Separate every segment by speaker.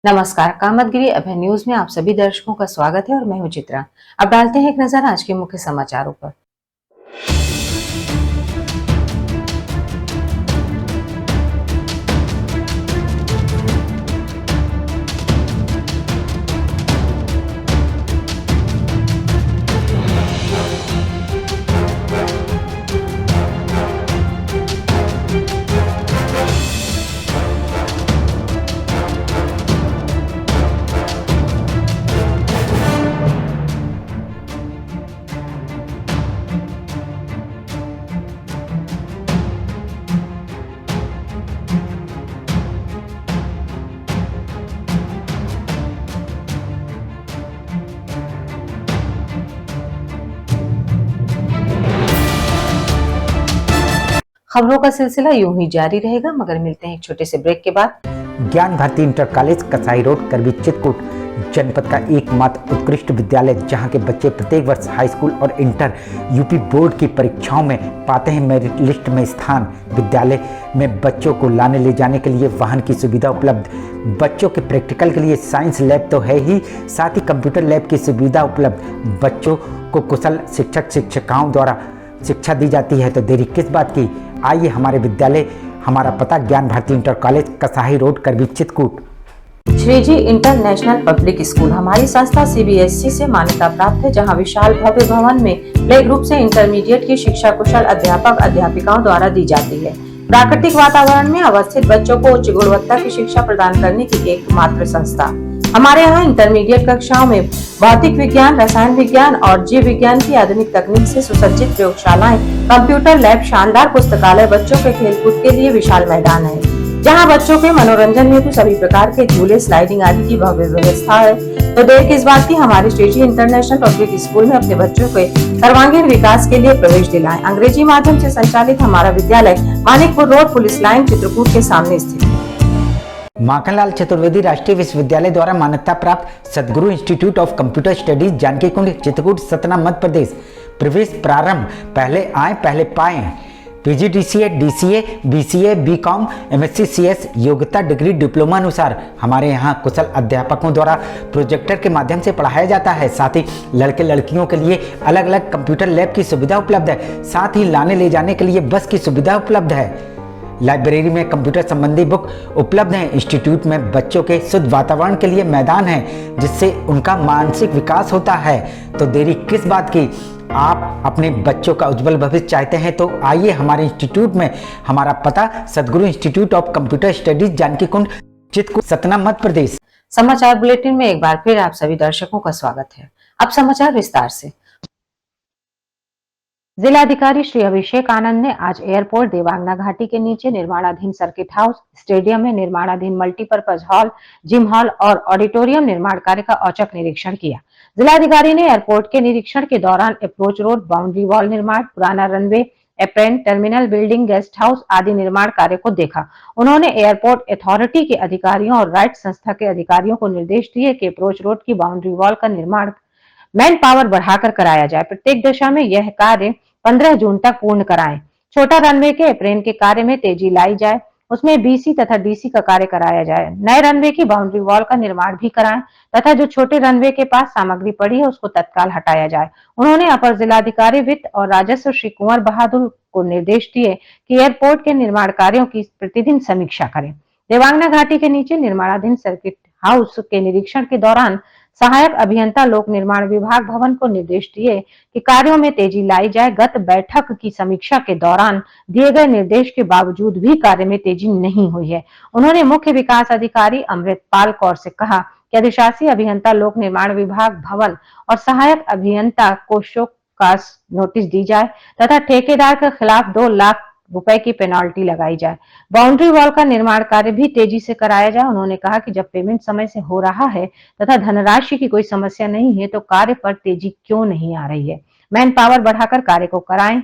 Speaker 1: नमस्कार, कामतगिरी अभय न्यूज में आप सभी दर्शकों का स्वागत है और मैं हूं चित्रा। अब डालते हैं एक नजर आज के मुख्य समाचारों पर। खबरों का सिलसिला यूं ही जारी रहेगा, मगर मिलते हैं एक छोटे से ब्रेक के बाद।
Speaker 2: ज्ञान Bharati inter college Kasai road Karwi Chitrakoot जनपद का एकमात्र उत्कृष्ट विद्यालय, जहां के बच्चे प्रत्येक वर्ष हाई स्कूल और इंटर यूपी बोर्ड की परीक्षाओं में पाते हैं मेरिट लिस्ट में स्थान। विद्यालय में बच्चों को लाने ले जाने के लिए वाहन की सुविधा उपलब्ध। बच्चों के प्रैक्टिकल के लिए साइंस लैब तो है ही, साथ ही कंप्यूटर लैब की सुविधा उपलब्ध। बच्चों को कुशल शिक्षक शिक्षिकाओं द्वारा शिक्षा दी जाती है, तो देरी किस बात की। आइए हमारे विद्यालय, हमारा पता Gyan Bharati inter college Kasai road Karwi Chitrakoot.
Speaker 1: Shriji international public school हमारी संस्था सीबीएसई से मान्यता प्राप्त है, जहां विशाल भव्य भवन में प्ले ग्रुप से इंटरमीडिएट की शिक्षा कुशल अध्यापक अध्यापिकाओं द्वारा दी जाती है। प्राकृतिक वातावरण में अवस्थित बच्चों को उच्च गुणवत्ता की शिक्षा प्रदान करने की एकमात्र संस्था। हमारे यहाँ इंटरमीडिएट कक्षाओं में भौतिक विज्ञान, रसायन विज्ञान और जीव विज्ञान की आधुनिक तकनीक से सुसज्जित प्रयोगशालाएं, कंप्यूटर लैब, शानदार पुस्तकालय, बच्चों के खेलकूद के लिए विशाल मैदान है, जहां बच्चों के मनोरंजन हेतु सभी प्रकार के झूले, स्लाइडिंग आदि की भव्य व्यवस्था है। तो देर किस बात की, हमारे श्रीजी इंटरनेशनल पब्लिक स्कूल में अपने बच्चों के सर्वांगीण विकास के लिए प्रवेश दिलाएं। अंग्रेजी माध्यम से संचालित हमारा विद्यालय Manikpur road, police line, Chitrakoot के सामने स्थित है।
Speaker 2: माखनलाल चतुर्वेदी राष्ट्रीय विश्वविद्यालय द्वारा मान्यता प्राप्त Sadguru institute of computer studies Janaki Kund Chitrakoot Satna Madhya Pradesh. प्रवेश प्रारंभ। पहले आए पहले पाए। PGDCA, DCA, BCA, BCom, MSc, CS योग्यता डिग्री डिप्लोमा अनुसार हमारे यहाँ कुशल अध्यापकों द्वारा प्रोजेक्टर के माध्यम से पढ़ाया जाता है। साथ ही लड़के लड़कियों के लिए अलग अलग कंप्यूटर लैब की सुविधा उपलब्ध है। साथ ही लाने ले जाने के लिए बस की सुविधा उपलब्ध है। लाइब्रेरी में कंप्यूटर संबंधी बुक उपलब्ध हैं। इंस्टीट्यूट में बच्चों के शुद्ध वातावरण के लिए मैदान है, जिससे उनका मानसिक विकास होता है। तो देरी किस बात की, आप अपने बच्चों का उज्जवल भविष्य चाहते हैं तो आइए हमारे इंस्टीट्यूट में। हमारा पता Sadguru institute of computer studies Janaki Kund Chitrakoot Satna Madhya Pradesh.
Speaker 1: समाचार बुलेटिन में एक बार फिर आप सभी दर्शकों का स्वागत है। अब समाचार विस्तार से। जिलाधिकारी श्री अभिषेक आनंद ने आज एयरपोर्ट देवांगना घाटी के नीचे निर्माणाधीन सर्किट हाउस, स्टेडियम में निर्माणाधीन मल्टीपर्पज हॉल, जिम हॉल और ऑडिटोरियम निर्माण कार्य का औचक निरीक्षण किया। जिलाधिकारी ने एयरपोर्ट के निरीक्षण के दौरान अप्रोच रोड, बाउंड्री वॉल निर्माण, पुराना runway, apron, terminal building, guest house आदि निर्माण कार्य को देखा। उन्होंने एयरपोर्ट अथॉरिटी के अधिकारियों और राइट संस्था के अधिकारियों को निर्देश दिए कि अप्रोच रोड की बाउंड्री वॉल का निर्माण मैन पावर बढ़ाकर कराया जाए। प्रत्येक दिशा में यह कार्य 15 जून तक पूर्ण कराएं। छोटा रनवे के एप्रेन के कार्य में तेजी लाई जाए, उसमें बीसी तथा डीसी का कार्य कराया जाए। नए रनवे की बाउंड्री वॉल का निर्माण भी कराएं तथा जो छोटे रनवे के पास सामग्री पड़ी है उसको तत्काल हटाया जाए। उन्होंने अपर जिलाधिकारी वित्त और राजस्व श्री कुंवर बहादुर को निर्देश दिए कि एयरपोर्ट के निर्माण कार्यों की प्रतिदिन समीक्षा करें। देवांगना घाटी के नीचे निर्माणाधीन सर्किट हाउस के निरीक्षण के दौरान सहायक अभियंता लोक निर्माण विभाग भवन को निर्देश दिए कि कार्यों में तेजी लाई जाए। गत बैठक की समीक्षा के दौरान दिए गए निर्देश के बावजूद भी कार्य में तेजी नहीं हुई है। उन्होंने मुख्य विकास अधिकारी अमृतपाल कौर से कहा कि अधिशासी अभियंता लोक निर्माण विभाग भवन और सहायक अभियंता को शोकॉज नोटिस दी जाए तथा ठेकेदार के खिलाफ 2 लाख रुपए की पेनाल्टी लगाई जाए। बाउंड्री वॉल का निर्माण कार्य भी तेजी से कराया जाए। उन्होंने कहा कि जब पेमेंट समय से हो रहा है तथा धनराशि की कोई समस्या नहीं है तो कार्य पर तेजी क्यों नहीं आ रही है। मैन पावर बढ़ाकर कार्य को कराएं।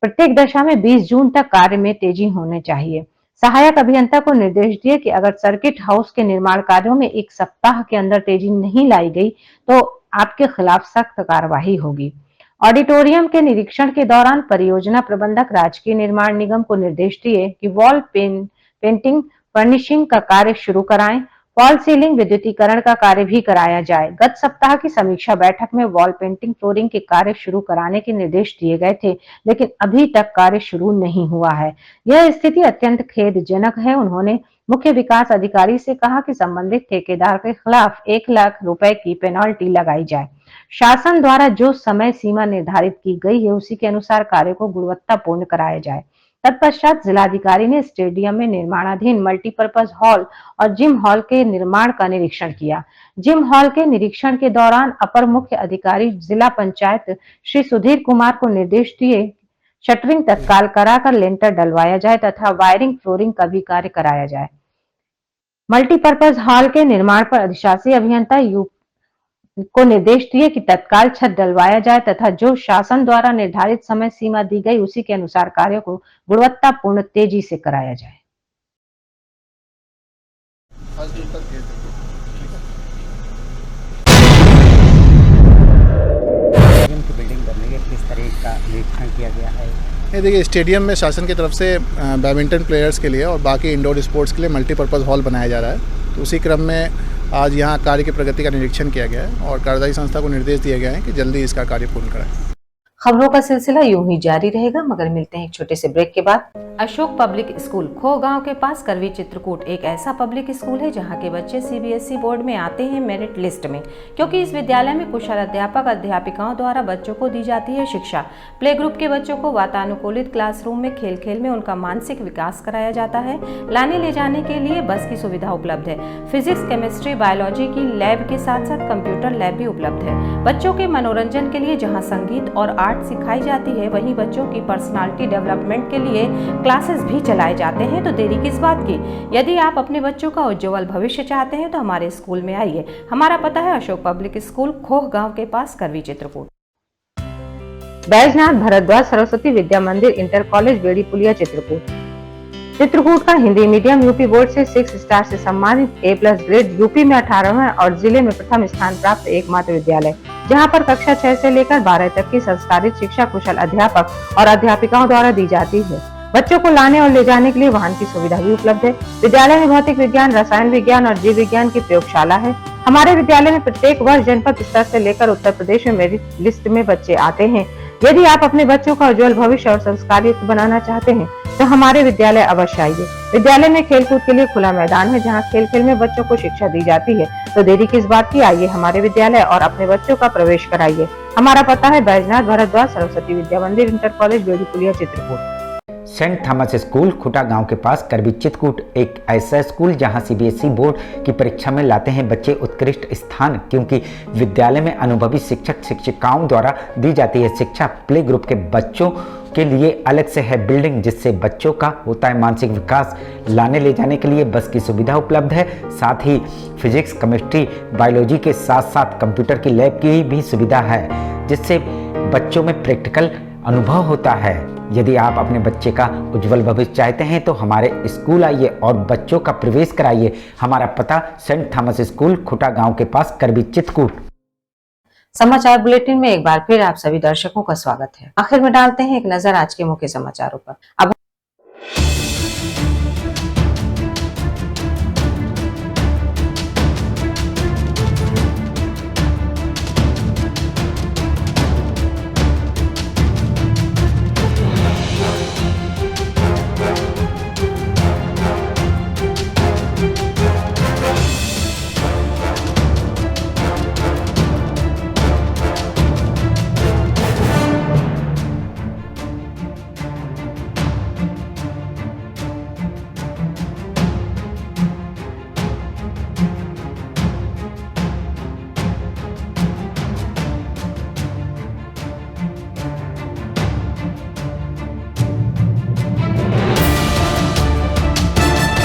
Speaker 1: प्रत्येक दशा में 20 जून तक कार्य में तेजी होने चाहिए। सहायक अभियंता को निर्देश दिए कि अगर सर्किट हाउस के निर्माण कार्यों में 1 सप्ताह के अंदर तेजी नहीं लाई गई तो आपके खिलाफ सख्त कार्रवाई होगी। ऑडिटोरियम के निरीक्षण के दौरान परियोजना प्रबंधक राजकीय निर्माण निगम को निर्देश दिए कि वॉल पेंटिंग फर्निशिंग का कार्य शुरू कराएं। फॉल सीलिंग विद्युतीकरण का कार्य भी कराया जाए। गत सप्ताह की समीक्षा बैठक में वॉल पेंटिंग, फ्लोरिंग के कार्य शुरू कराने के निर्देश दिए गए थे, लेकिन अभी तक कार्य शुरू नहीं हुआ है। यह स्थिति अत्यंत खेदजनक है। उन्होंने मुख्य विकास अधिकारी से कहा कि संबंधित ठेकेदार के खिलाफ 1 लाख रुपए की पेनल्टी लगाई जाए। शासन द्वारा जो समय सीमा निर्धारित की गई है, उसी के अनुसार कार्य को गुणवत्तापूर्ण कराया जाए। तत्पश्चात जिलाधिकारी ने स्टेडियम में निर्माणाधीन मल्टीपर्पज हॉल और जिम हॉल के निर्माण का निरीक्षण किया। जिम हॉल के निरीक्षण के दौरान अपर मुख्य अधिकारी जिला पंचायत श्री सुधीर कुमार को निर्देश दिए, शटरिंग तत्काल कराकर लेंटर डलवाया जाए तथा वायरिंग, फ्लोरिंग का भी कार्य कराया जाए। मल्टीपर्पज हॉल के निर्माण पर अधिशासी अभियंता को निर्देश दिए कि तत्काल छत डलवाया जाए तथा जो शासन द्वारा निर्धारित समय सीमा दी गई, उसी के अनुसार कार्य को गुणवत्तापूर्ण तेजी से कराया जाए।
Speaker 2: स्टेडियम की बिल्डिंग बनने के किस तरह का निरीक्षण किया गया है?
Speaker 3: ये देखिए, स्टेडियम में शासन की तरफ से बैडमिंटन प्लेयर्स के लिए और बाकी इंडोर स्पोर्ट्स के लिए मल्टीपर्पज़ हॉल बनाया जा रहा है। तो उसी क्रम में आज यहाँ कार्य की प्रगति का निरीक्षण किया गया है और कार्यदायी संस्था को निर्देश दिए गए हैं कि जल्दी इसका कार्य पूर्ण कराएं।
Speaker 1: खबरों का सिलसिला यूं ही जारी रहेगा, मगर मिलते हैं एक छोटे से ब्रेक के बाद। अशोक पब्लिक स्कूल खो गांव के पास करवी चित्रकूट एक ऐसा पब्लिक स्कूल है जहां के बच्चे सीबीएसई बोर्ड में आते हैं मेरिट लिस्ट में, क्योंकि इस विद्यालय में कुशल अध्यापक अध्यापिकाओं द्वारा बच्चों को दी जाती है शिक्षा। प्ले ग्रुप के बच्चों को वातानुकूलित क्लासरूम में खेल खेल में उनका मानसिक विकास कराया जाता है। लाने ले जाने के लिए बस की सुविधा उपलब्ध है। फिजिक्स, केमिस्ट्री, बायोलॉजी की लैब के साथ साथ कंप्यूटर लैब भी उपलब्ध है। बच्चों के मनोरंजन के लिए जहाँ संगीत और आर्ट सिखाई जाती है, वहीं बच्चों की पर्सनालिटी डेवलपमेंट के लिए क्लासेस भी चलाए जाते हैं। तो देरी किस बात की? यदि आप अपने बच्चों का उज्जवल भविष्य चाहते हैं तो हमारे स्कूल में आइए। हमारा पता है अशोक पब्लिक स्कूल, खोह गांव के पास, करवी चित्रकूट। बैजनाथ भारद्वाज सरस्वती विद्या मंदिर इंटर कॉलेज, बेड़ी पुलिया, चित्रकूट का हिंदी मीडियम यूपी बोर्ड से 6 स्टार से सम्मानित A+ ग्रेड, यूपी में 18वां और जिले में प्रथम स्थान प्राप्त एकमात्र विद्यालय, जहां पर कक्षा 6 से लेकर 12 तक की संस्कारित शिक्षा कुशल अध्यापक और अध्यापिकाओं द्वारा दी जाती है। बच्चों को लाने और ले जाने के लिए वाहन की सुविधा भी उपलब्ध है। विद्यालय में भौतिक विज्ञान, रसायन विज्ञान और जीव विज्ञान की प्रयोगशाला है। हमारे विद्यालय में प्रत्येक वर्ष जनपद स्तर से लेकर उत्तर प्रदेश में मेरिट लिस्ट में बच्चे आते हैं। यदि आप अपने बच्चों का उज्जवल भविष्य और संस्कार युक्त बनाना चाहते हैं तो हमारे विद्यालय अवश्य आइए। विद्यालय में खेलकूद के लिए खुला मैदान है, जहां खेल खेल में बच्चों को शिक्षा दी जाती है। तो देरी किस बात की? आइए हमारे विद्यालय और अपने बच्चों का प्रवेश कराइए। हमारा पता है बैजनाथ भारद्वाज सरस्वती विद्या मंदिर इंटर कॉलेज, बेड़ी पुलिया, चित्रकूट।
Speaker 2: सेंट थॉमस स्कूल खुटा गांव के पास, करवी चित्रकूट एक ऐसा स्कूल जहां सीबीएसई बोर्ड की परीक्षा में लाते हैं बच्चे उत्कृष्ट स्थान, क्योंकि विद्यालय में अनुभवी शिक्षक शिक्षिकाओं द्वारा दी जाती है शिक्षा। प्ले ग्रुप के बच्चों के लिए अलग से है बिल्डिंग, जिससे बच्चों का होता है मानसिक विकास। लाने ले जाने के लिए बस की सुविधा उपलब्ध है। साथ ही फिजिक्स, केमिस्ट्री, बायोलॉजी के साथ साथ कंप्यूटर की लैब की भी सुविधा है, जिससे बच्चों में प्रैक्टिकल अनुभव होता है। यदि आप अपने बच्चे का उज्जवल भविष्य चाहते हैं तो हमारे स्कूल आइए और बच्चों का प्रवेश कराइए। हमारा पता सेंट थॉमस स्कूल, खुटा गांव के पास, करवी चित्रकूट।
Speaker 1: समाचार बुलेटिन में एक बार फिर आप सभी दर्शकों का स्वागत है। आखिर में डालते हैं एक नजर आज के मुख्य समाचारों पर। अब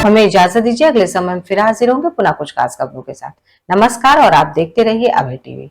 Speaker 1: हमें इजाजत दीजिए, अगले समय में फिर हाजिर होंगे पुनः कुछ खास खबरों के साथ। नमस्कार और आप देखते रहिए अभय टीवी।